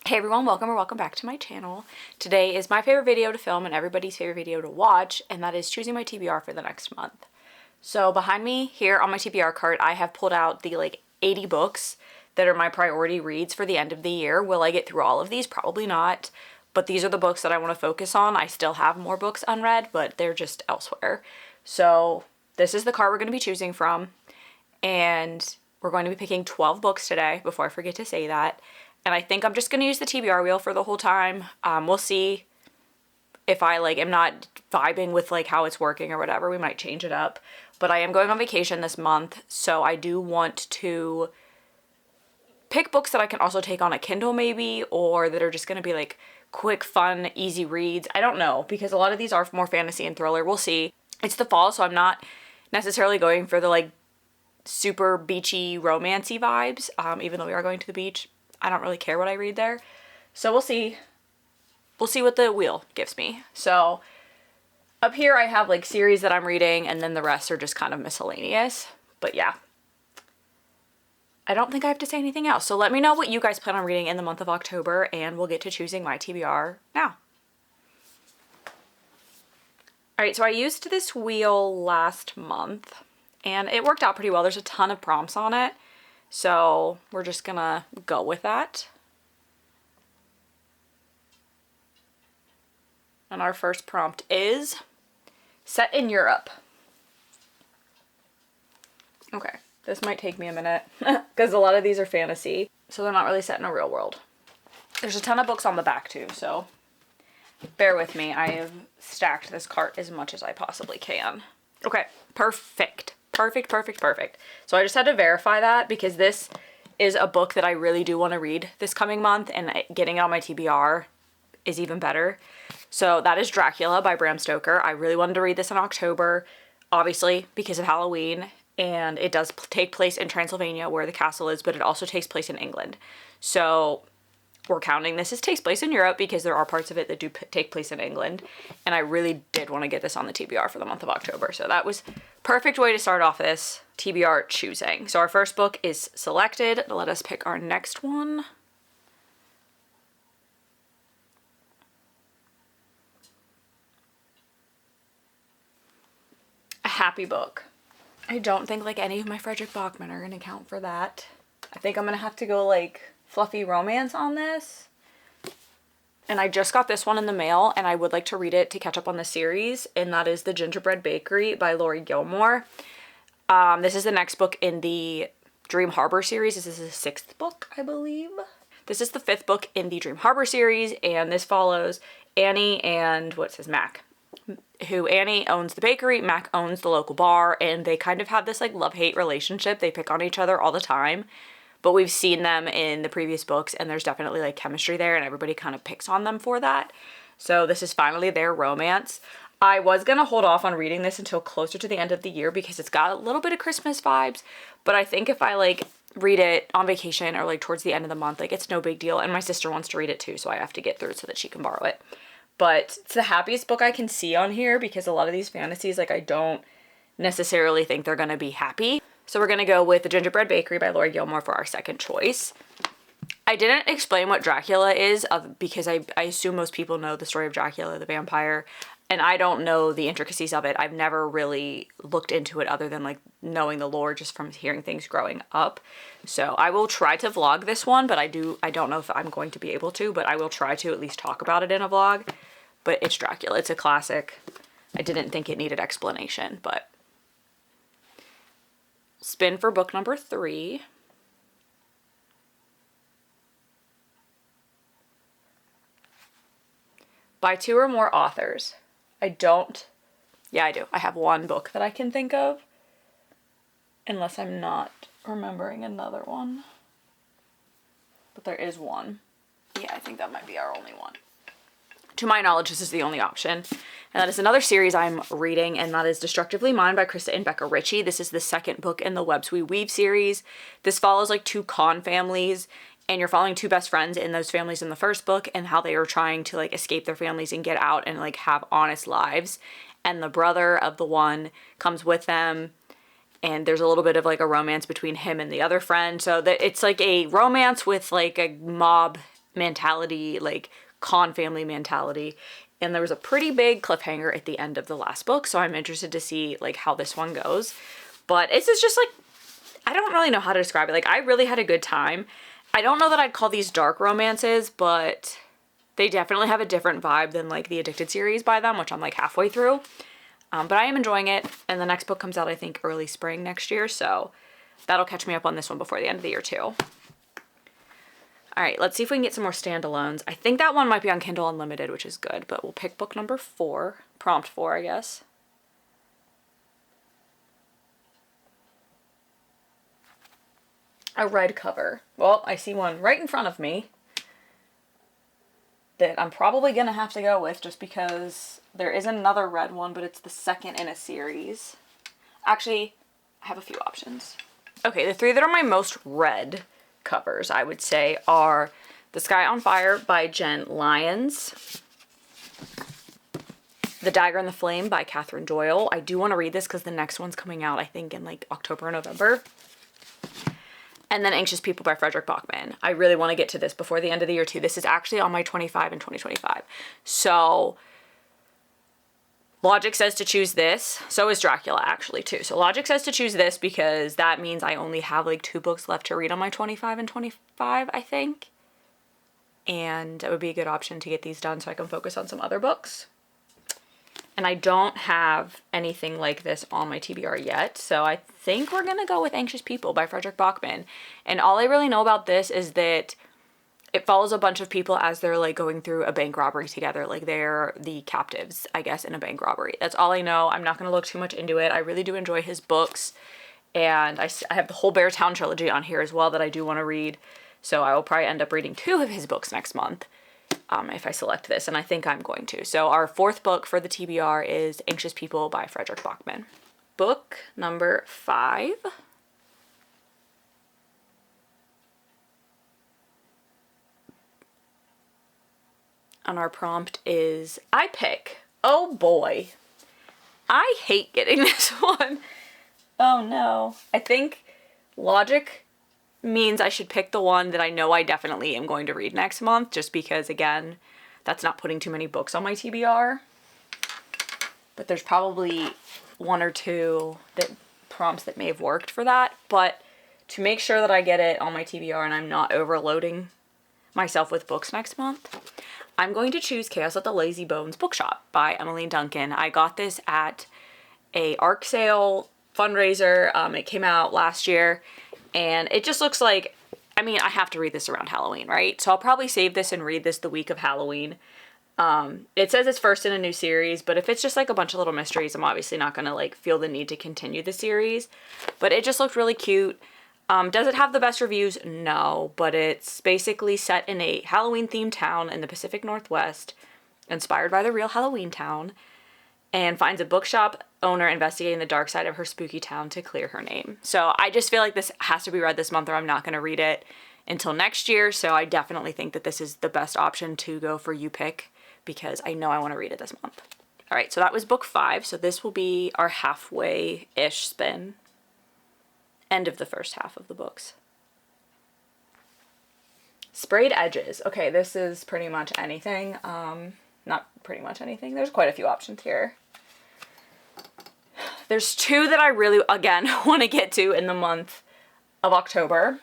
Hey everyone, welcome or welcome back to my channel. Today is my favorite video to film and everybody's favorite video to watch, and that is choosing my TBR for the next month. So behind me here on my TBR cart, I have pulled out the 80 books that are my priority reads for the end of the year. Will I get through all of these? Probably not, but these are the books that I want to focus on. I still have more books unread, but they're just elsewhere. So this is the cart we're going to be choosing from, and we're going to be picking 12 books today, before I forget to say that. And I think I'm just going to use the TBR wheel for the whole time. We'll see if I am not vibing with how it's working or whatever. We might change it up. But I am going on vacation this month, so I do want to pick books that I can also take on a Kindle maybe, or that are just going to be quick, fun, easy reads. I don't know, because a lot of these are more fantasy and thriller. We'll see. It's the fall, so I'm not necessarily going for the super beachy, romancy vibes, even though we are going to the beach. I don't really care what I read there. So we'll see. We'll see what the wheel gives me. So up here I have series that I'm reading, and then the rest are just kind of miscellaneous. But yeah. I don't think I have to say anything else. So let me know what you guys plan on reading in the month of October, and we'll get to choosing my TBR now. Alright, so I used this wheel last month, and it worked out pretty well. There's a ton of prompts on it. So we're just gonna go with that. And our first prompt is set in Europe. Okay, this might take me a minute because a lot of these are fantasy, so they're not really set in a real world. There's a ton of books on the back too, so bear with me. I have stacked this cart as much as I possibly can. Okay, perfect. Perfect. So I just had to verify that because this is a book that I really do want to read this coming month, and getting it on my TBR is even better. So that is Dracula by Bram Stoker. I really wanted to read this in October, obviously because of Halloween, and it does take place in Transylvania where the castle is, but it also takes place in England. So we're counting this as takes place in Europe because there are parts of it that do take place in England, and I really did want to get this on the TBR for the month of October. So that was perfect way to start off this TBR choosing. So our first book is selected. Let us pick our next one. A happy book. I don't think any of my Frederick Bachman are going to count for that. I think I'm going to have to go fluffy romance on this. And I just got this one in the mail, and I would like to read it to catch up on the series, and that is The Gingerbread Bakery by Laurie Gilmore. This is the next book in the Dream Harbor series. This is the 6th book, I believe. This is the 5th book in the Dream Harbor series, and this follows Annie and, Mac. Annie owns the bakery, Mac owns the local bar, and they kind of have this love-hate relationship. They pick on each other all the time. But we've seen them in the previous books, and there's definitely chemistry there, and everybody kind of picks on them for that. So this is finally their romance. I was going to hold off on reading this until closer to the end of the year because it's got a little bit of Christmas vibes. But I think if I read it on vacation or towards the end of the month, it's no big deal. And my sister wants to read it too, so I have to get through it so that she can borrow it. But it's the happiest book I can see on here because a lot of these fantasies, I don't necessarily think they're going to be happy. So we're going to go with The Gingerbread Bakery by Laurie Gilmore for our second choice. I didn't explain what Dracula is because I assume most people know the story of Dracula, the vampire, and I don't know the intricacies of it. I've never really looked into it other than knowing the lore just from hearing things growing up. So I will try to vlog this one, but I don't know if I'm going to be able to, but I will try to at least talk about it in a vlog. But it's Dracula. It's a classic. I didn't think it needed explanation, but spin for book number 3. By 2 or more authors. Yeah, I do. I have one book that I can think of. Unless I'm not remembering another one. But there is one. Yeah, I think that might be our only one. To my knowledge, this is the only option. And that is another series I'm reading, and that is Destructively Mine by Krista and Becca Ritchie. This is the 2nd book in the Webs We Weave series. This follows 2 con families, and you're following 2 best friends in those families in the first book and how they are trying to escape their families and get out and have honest lives. And the brother of the one comes with them, and there's a little bit of a romance between him and the other friend. So that it's a romance with a mob mentality, like con family mentality. And there was a pretty big cliffhanger at the end of the last book, so I'm interested to see like how this one goes. But it's just like, I don't really know how to describe it. Like, I really had a good time. I don't know that I'd call these dark romances, but they definitely have a different vibe than like the Addicted series by them, which I'm like halfway through. But I am enjoying it, and the next book comes out, I think, early spring next year, so that'll catch me up on this one before the end of the year too. All right, let's see if we can get some more standalones. I think that one might be on Kindle Unlimited, which is good, but we'll pick book number 4, prompt 4, I guess. A red cover. Well, I see one right in front of me that I'm probably going to have to go with just because there is another red one, but it's the second in a series. Actually, I have a few options. Okay, the 3 that are my most read covers, I would say, are The Sky on Fire by Jen Lyons, The Dagger and the Flame by Catherine Doyle. I do want to read this because the next one's coming out, I think, in like October or November. And then Anxious People by Frederick Bachman. I really want to get to this before the end of the year too. This is actually on my 25 in 2025. So logic says to choose this. So is Dracula actually too. So logic says to choose this because that means I only have like 2 books left to read on my 25 and 25, I think. And that would be a good option to get these done so I can focus on some other books. And I don't have anything like this on my TBR yet, so I think we're going to go with Anxious People by Frederick Bachman. And all I really know about this is that it follows a bunch of people as they're like going through a bank robbery together. Like they're the captives, I guess, in a bank robbery. That's all I know. I'm not going to look too much into it. I really do enjoy his books. And I have the whole Beartown trilogy on here as well that I do want to read. So I will probably end up reading 2 of his books next month. If I select this, and I think I'm going to. So our 4th book for the TBR is Anxious People by Frederick Bachman. Book number 5. And our prompt is I pick. Oh boy. I hate getting this one. Oh no. I think logic means I should pick the one that I know I definitely am going to read next month, just because, again, that's not putting too many books on my TBR. But there's probably 1 or 2 that prompts that may have worked for that. But to make sure that I get it on my TBR and I'm not overloading myself with books next month, I'm going to choose Chaos at the Lazy Bones Bookshop by Emmeline Duncan. I got this at a ARC sale fundraiser. It came out last year. And it just looks like, I mean, I have to read this around Halloween, right? So I'll probably save this and read this the week of Halloween. It says it's first in a new series, but if it's just like a bunch of little mysteries, I'm obviously not going to like feel the need to continue the series. But it just looked really cute. Does it have the best reviews? No, but it's basically set in a Halloween-themed town in the Pacific Northwest, inspired by the real Halloween town, and finds a bookshop owner investigating the dark side of her spooky town to clear her name. So I just feel like this has to be read this month or I'm not going to read it until next year. So I definitely think that this is the best option to go for you pick because I know I want to read it this month. All right, so that was book 5. So this will be our halfway-ish spin. End of the first half of the books. Sprayed Edges. Okay, this is pretty much anything. Not pretty much anything. There's quite a few options here. There's 2 that I really, again, want to get to in the month of October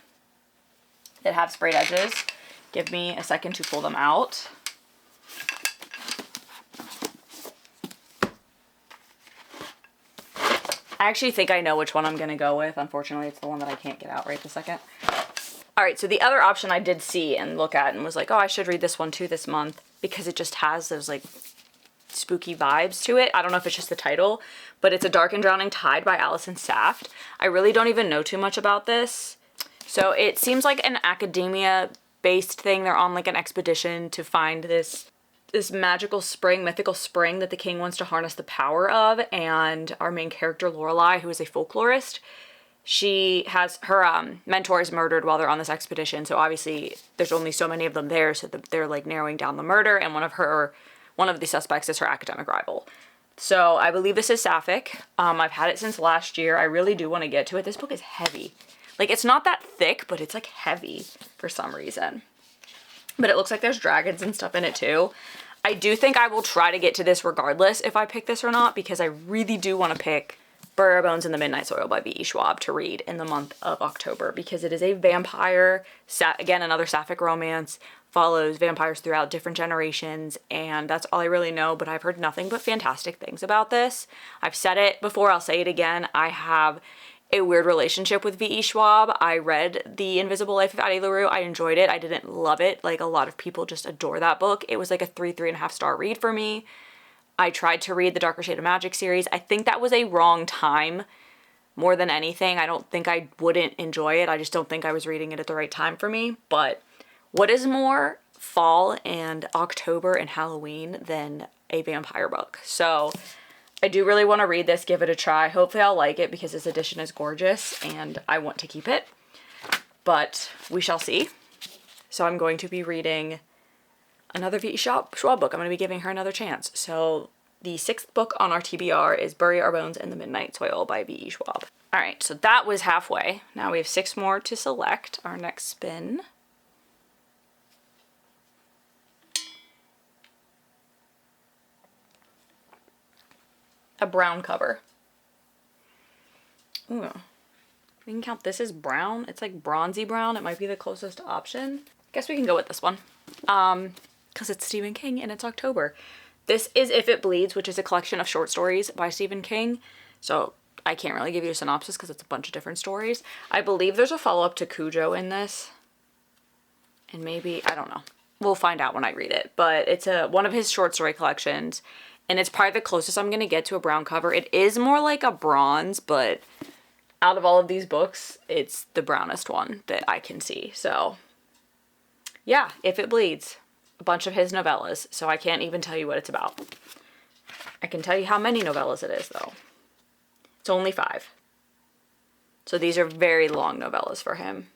that have sprayed edges. Give me a second to pull them out. I actually think I know which one I'm going to go with. Unfortunately, it's the one that I can't get out right this second. All right, so the other option I did see and look at and was like, oh, I should read this one too this month because it just has those like spooky vibes to it. I don't know if it's just the title, but it's A Dark and Drowning Tide by Allison Saft. I really don't even know too much about this. So it seems like an academia-based thing. They're on like an expedition to find this magical spring, mythical spring that the king wants to harness the power of, and our main character, Lorelai, who is a folklorist, she has her mentor is murdered while they're on this expedition, so obviously there's only so many of them there, so they're like narrowing down the murder, and one of the suspects is her academic rival. So I believe this is sapphic. I've had it since last year. I really do want to get to it. This book is heavy. Like, it's not that thick, but it's like heavy for some reason. but it looks like there's dragons and stuff in it too. I do think I will try to get to this regardless if I pick this or not, because I really do want to pick Bury Our Bones in the Midnight Soil by V.E. Schwab to read in the month of October, because it is a vampire, again, another sapphic romance, follows vampires throughout different generations, and that's all I really know, but I've heard nothing but fantastic things about this. I've said it before, I'll say it again, I have a weird relationship with V.E. Schwab. I read The Invisible Life of Addie LaRue. I enjoyed it. I didn't love it. Like, a lot of people just adore that book. It was like a 3.5 star read for me. I tried to read the Darker Shade of Magic series. I think that was a wrong time more than anything. I don't think I wouldn't enjoy it. I just don't think I was reading it at the right time for me. But what is more fall and October and Halloween than a vampire book? So I do really want to read this, give it a try. Hopefully I'll like it because this edition is gorgeous and I want to keep it, but we shall see. So I'm going to be reading another V.E. Schwab book. I'm going to be giving her another chance. So the 6th book on our TBR is Bury Our Bones in the Midnight Soil by V.E. Schwab. All right, so that was halfway. Now we have 6 more to select. Our next spin. A brown cover. Ooh. We can count this as brown. It's like bronzy brown. It might be the closest option. Guess we can go with this one. Because it's Stephen King and it's October. This is If It Bleeds, which is a collection of short stories by Stephen King. So I can't really give you a synopsis because it's a bunch of different stories. I believe there's a follow-up to Cujo in this. And maybe, I don't know. We'll find out when I read it. But it's one of his short story collections. And it's probably the closest I'm going to get to a brown cover. It is more like a bronze, but out of all of these books, it's the brownest one that I can see. So, yeah, If It Bleeds. A bunch of his novellas, so I can't even tell you what it's about. I can tell you how many novellas it is, though. It's only 5. So these are very long novellas for him.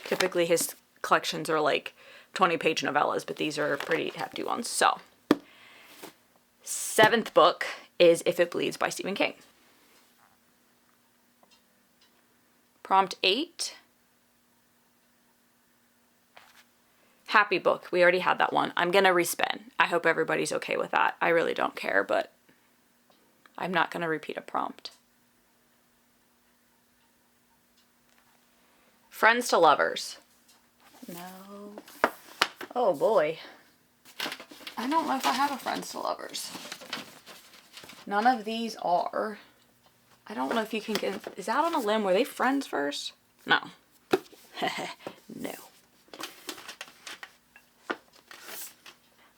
Typically his collections are like 20-page novellas, but these are pretty hefty ones. So, 7th book is If It Bleeds by Stephen King. Prompt 8. Happy book. We already had that one. I'm going to respin. I hope everybody's okay with that. I really don't care, but I'm not going to repeat a prompt. Friends to Lovers. No. Oh boy. I don't know if I have a Friends to Lovers. None of these are. I don't know if you can get... Is that on a limb? Were they friends first? No. No.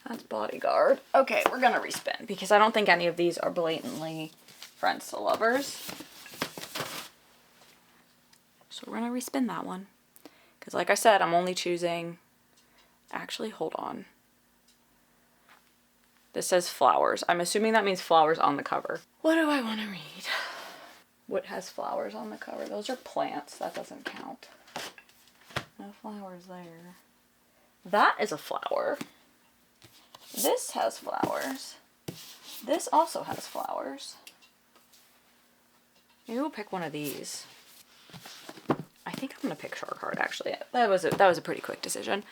That's Bodyguard. Okay, we're gonna respin because I don't think any of these are blatantly Friends to Lovers. So we're gonna respin that one. Because like I said, I'm only choosing... Actually, hold on. This says flowers. I'm assuming that means flowers on the cover. What do I want to read? What has flowers on the cover? Those are plants. That doesn't count. No flowers there. That is a flower. This has flowers. This also has flowers. Maybe we'll pick one of these. I think I'm going to pick Shark Heart, actually. That was a pretty quick decision.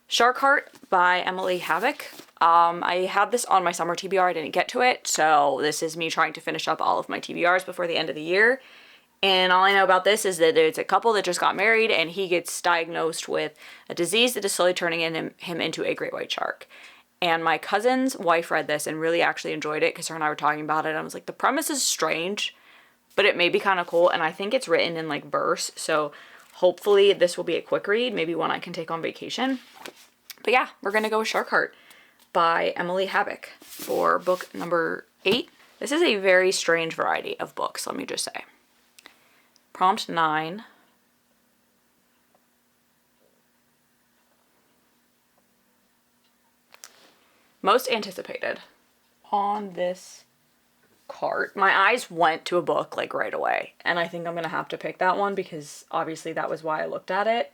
Shark Heart by Emily Havoc. I had this on my summer TBR. I didn't get to it, so this is me trying to finish up all of my TBRs before the end of the year. And all I know about this is that it's a couple that just got married, and he gets diagnosed with a disease that is slowly turning him into a great white shark. And my cousin's wife read this and really actually enjoyed it because her and I were talking about it. And I was like, the premise is strange, but it may be kind of cool. And I think it's written in like verse, so hopefully this will be a quick read, maybe one I can take on vacation. But yeah, we're going to go with Shark Heart by Emily Havoc for book number 8. This is a very strange variety of books, let me just say. Prompt 9. Most anticipated on this cart. My eyes went to a book like right away, and I think I'm going to have to pick that one because obviously that was why I looked at it.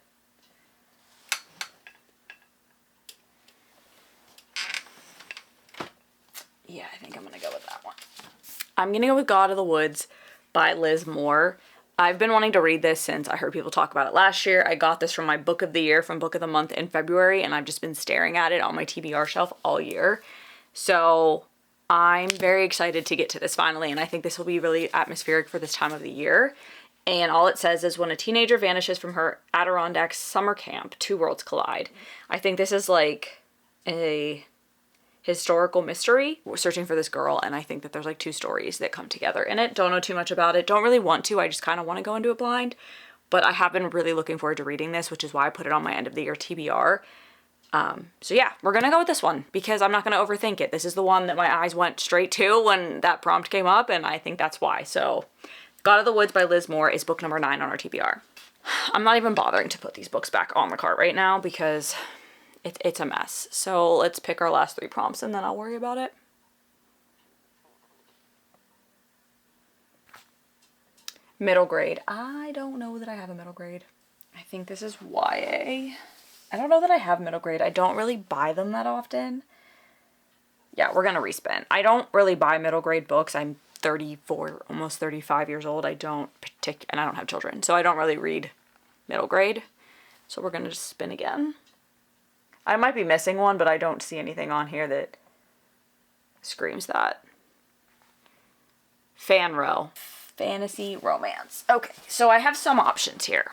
Yeah, I think I'm going to go with that one. I'm going to go with God of the Woods by Liz Moore. I've been wanting to read this since I heard people talk about it last year. I got this from my book of the year from book of the month in February, and I've just been staring at it on my TBR shelf all year. So I'm very excited to get to this finally, and I think this will be really atmospheric for this time of the year. And all it says is, when a teenager vanishes from her Adirondack summer camp, two worlds collide. I think this is like a historical mystery. We're searching for this girl, and I think that there's like two stories that come together in it. Don't know too much about it. Don't really want to. I just kind of want to go into it blind. But I have been really looking forward to reading this, which is why I put it on my end of the year TBR. So yeah, we're gonna go with this one because I'm not gonna overthink it. This is the one that my eyes went straight to when that prompt came up, and I think that's why. So God of the Woods by Liz Moore is book number 9 on our TBR. I'm not even bothering to put these books back on the cart right now because it's a mess. So let's pick our last 3 prompts and then I'll worry about it. Middle grade. I don't know that I have a middle grade. I think this is YA. I don't know that I have middle grade. I don't really buy them that often. Yeah, we're gonna respin. I don't really buy middle grade books. I'm 34, almost 35 years old. And I don't have children, so I don't really read middle grade. So we're gonna just spin again. I might be missing one, but I don't see anything on here that screams that. Fan row. Fantasy romance. Okay, so I have some options here.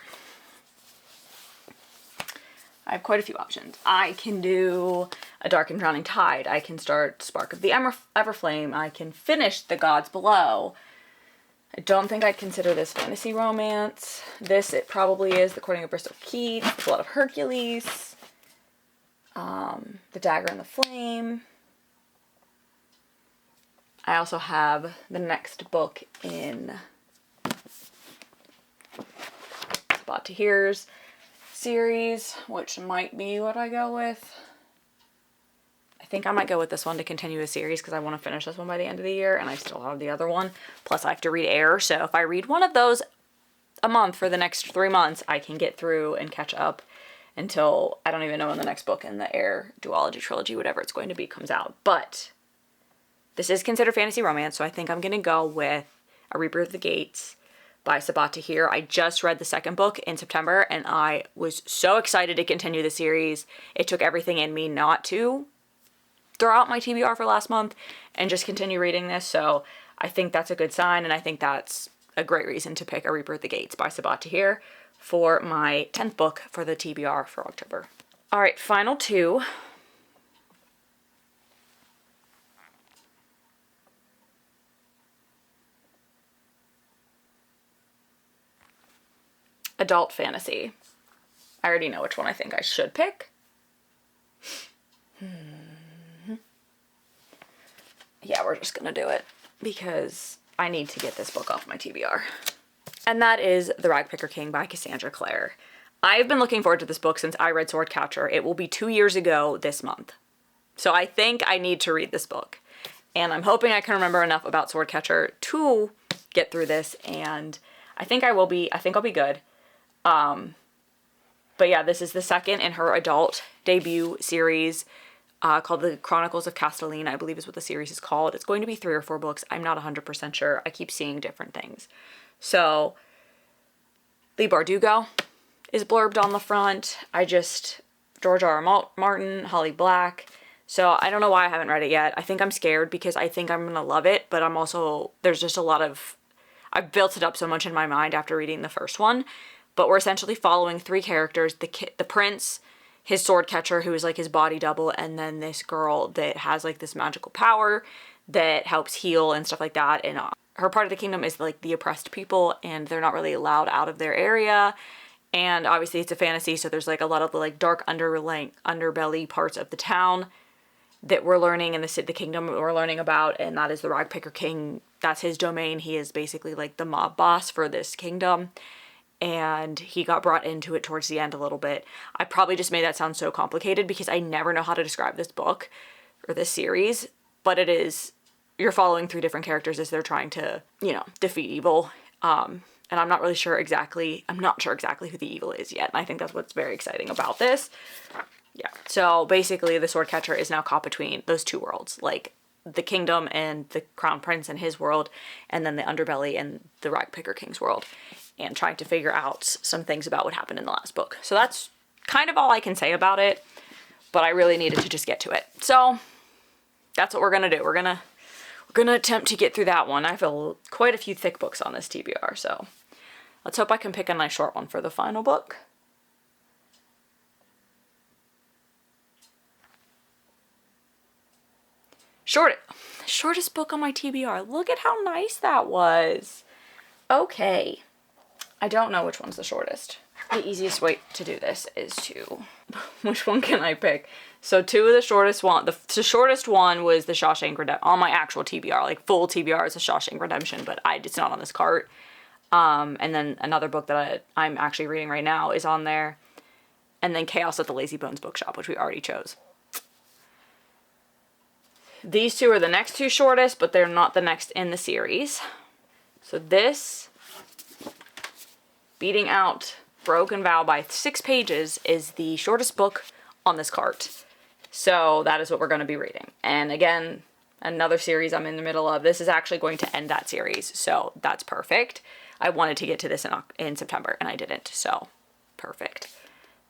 I have quite a few options. I can do A Dark and Drowning Tide. I can start Spark of the Everflame. I can finish The Gods Below. I don't think I'd consider this fantasy romance. This, it probably is The Courting of Bristol Keats, The Blood of Hercules, The Dagger and the Flame. I also have the next book in Spot to Hear's series, which might be what I go with. I think I might go with this one to continue the series because I want to finish this one by the end of the year, and I still have the other one. Plus I have to read Air, so if I read one of those a month for the next 3 months, I can get through and catch up until I don't even know when the next book in the Air duology trilogy, whatever it's going to be, comes out. But this is considered fantasy romance, so I think I'm going to go with A Reaper of the Gates by Sabat Tahir. I just read the second book in September, and I was so excited to continue the series. It took everything in me not to throw out my TBR for last month and just continue reading this, so I think that's a good sign, and I think that's a great reason to pick A Reaper of the Gates by Sabat Tahir for my 10th book for the TBR for October. All right, final 2. Adult fantasy. I already know which one I think I should pick. Yeah, we're just gonna do it because I need to get this book off my TBR. And that is The Ragpicker King by Cassandra Clare. I've been looking forward to this book since I read Swordcatcher. It will be 2 years ago this month. So I think I need to read this book. And I'm hoping I can remember enough about Swordcatcher to get through this, and I think I will be. I think I'll be good. But yeah, this is the second in her adult debut series called The Chronicles of Castelline, I believe is what the series is called. It's going to be 3 or 4 books. I'm not 100% sure. I keep seeing different things. So, Leigh Bardugo is blurbed on the front. George R.R. Martin, Holly Black. So, I don't know why I haven't read it yet. I think I'm scared because I think I'm going to love it, but I'm also, there's just a lot of, I've built it up so much in my mind after reading the first one. But we're essentially following 3 characters, the prince, his sword catcher, who is like his body double, and then this girl that has like this magical power that helps heal and stuff like that. And her part of the kingdom is like the oppressed people, and they're not really allowed out of their area. And obviously it's a fantasy, so there's like a lot of the like dark underbelly parts of the town that we're learning in the kingdom that we're learning about, and that is the Ragpicker King. That's his domain. He is basically like the mob boss for this kingdom. And he got brought into it towards the end a little bit. I probably just made that sound so complicated because I never know how to describe this book or this series, but it is, you're following 3 different characters as they're trying to, defeat evil. And I'm not sure exactly who the evil is yet. And I think that's what's very exciting about this. Yeah. So basically the sword catcher is now caught between those 2 worlds, like the kingdom and the crown prince and his world, and then the underbelly and the Ragpicker King's world. and trying to figure out some things about what happened in the last book. So that's kind of all I can say about it, but I really needed to just get to it. So that's what we're gonna do. We're gonna attempt to get through that one. I have quite a few thick books on this TBR, so let's hope I can pick a nice short one for the final book. Shortest book on my TBR. Look at how nice that was. Okay. I don't know which one's the shortest. The easiest way to do this is to... which one can I pick? So two of the shortest one... The shortest one was the Shawshank Redemption. On my actual TBR. Like, full TBR is the Shawshank Redemption, but it's not on this cart. And then another book that I'm actually reading right now is on there. And then Chaos at the Lazy Bones Bookshop, which we already chose. These two are the next two shortest, but they're not the next in the series. So this, beating out Broken Vow by 6 pages, is the shortest book on this cart. So that is what we're going to be reading. And again, another series I'm in the middle of. This is actually going to end that series, so that's perfect. I wanted to get to this in September, and I didn't, so perfect.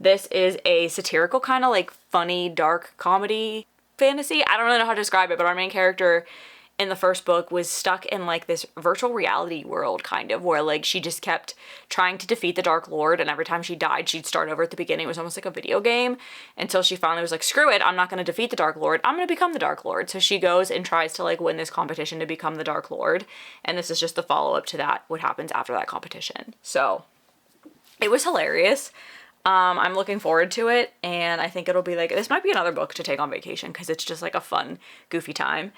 This is a satirical kind of like funny, dark comedy fantasy. I don't really know how to describe it, but our main character in the first book was stuck in like this virtual reality world kind of, where like she just kept trying to defeat the Dark Lord, and every time she died she'd start over at the beginning. It was almost like a video game, until she finally was like, screw it, I'm not going to defeat the Dark Lord, I'm going to become the Dark Lord. So she goes and tries to like win this competition to become the Dark Lord, and this is just the follow-up to that, what happens after that competition. So it was hilarious. I'm looking forward to it, and I think it'll be like, this might be another book to take on vacation, because it's just like a fun, goofy time,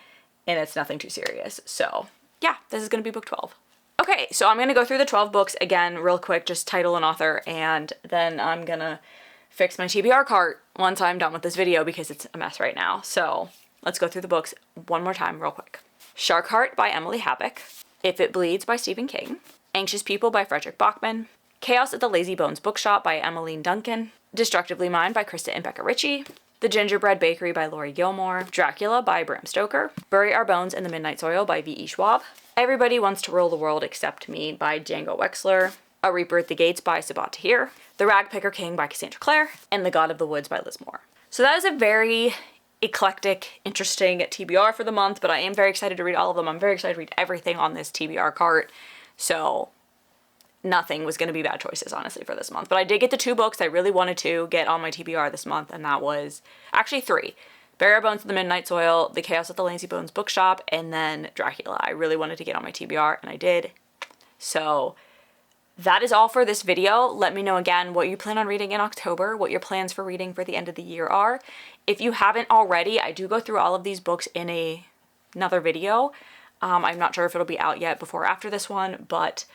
and it's nothing too serious. So yeah, this is going to be book 12. Okay, so I'm going to go through the 12 books again real quick, just title and author, and then I'm going to fix my TBR cart once I'm done with this video, because it's a mess right now. So let's go through the books one more time real quick. Shark Heart by Emily Havoc, If It Bleeds by Stephen King, Anxious People by Frederick Bachman, Chaos at the Lazy Bones Bookshop by Emmeline Duncan, Destructively Mine by Krista and Becca Ritchie, The Gingerbread Bakery by Laurie Gilmore, Dracula by Bram Stoker, Bury Our Bones in the Midnight Soil by V.E. Schwab, Everybody Wants to Rule the World Except Me by Django Wexler, A Reaper at the Gates by Sabat Tahir, The Ragpicker King by Cassandra Clare, and The God of the Woods by Liz Moore. So that is a very eclectic, interesting TBR for the month, but I am very excited to read all of them. I'm very excited to read everything on this TBR cart, so nothing was going to be bad choices, honestly, for this month. But I did get the 2 books I really wanted to get on my TBR this month, and that was actually 3. Bury Our Bones in the Midnight Soil, The Chaos at the Lazy Bones Bookshop, and then Dracula. I really wanted to get on my TBR, and I did. So that is all for this video. Let me know again what you plan on reading in October, what your plans for reading for the end of the year are. If you haven't already, I do go through all of these books in another video. I'm not sure if it'll be out yet before or after this one, but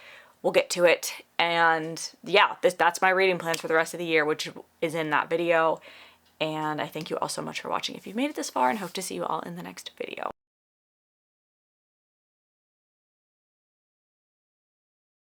we'll get to it. And yeah, that's my reading plans for the rest of the year, which is in that video. And I thank you all so much for watching if you've made it this far, and hope to see you all in the next video.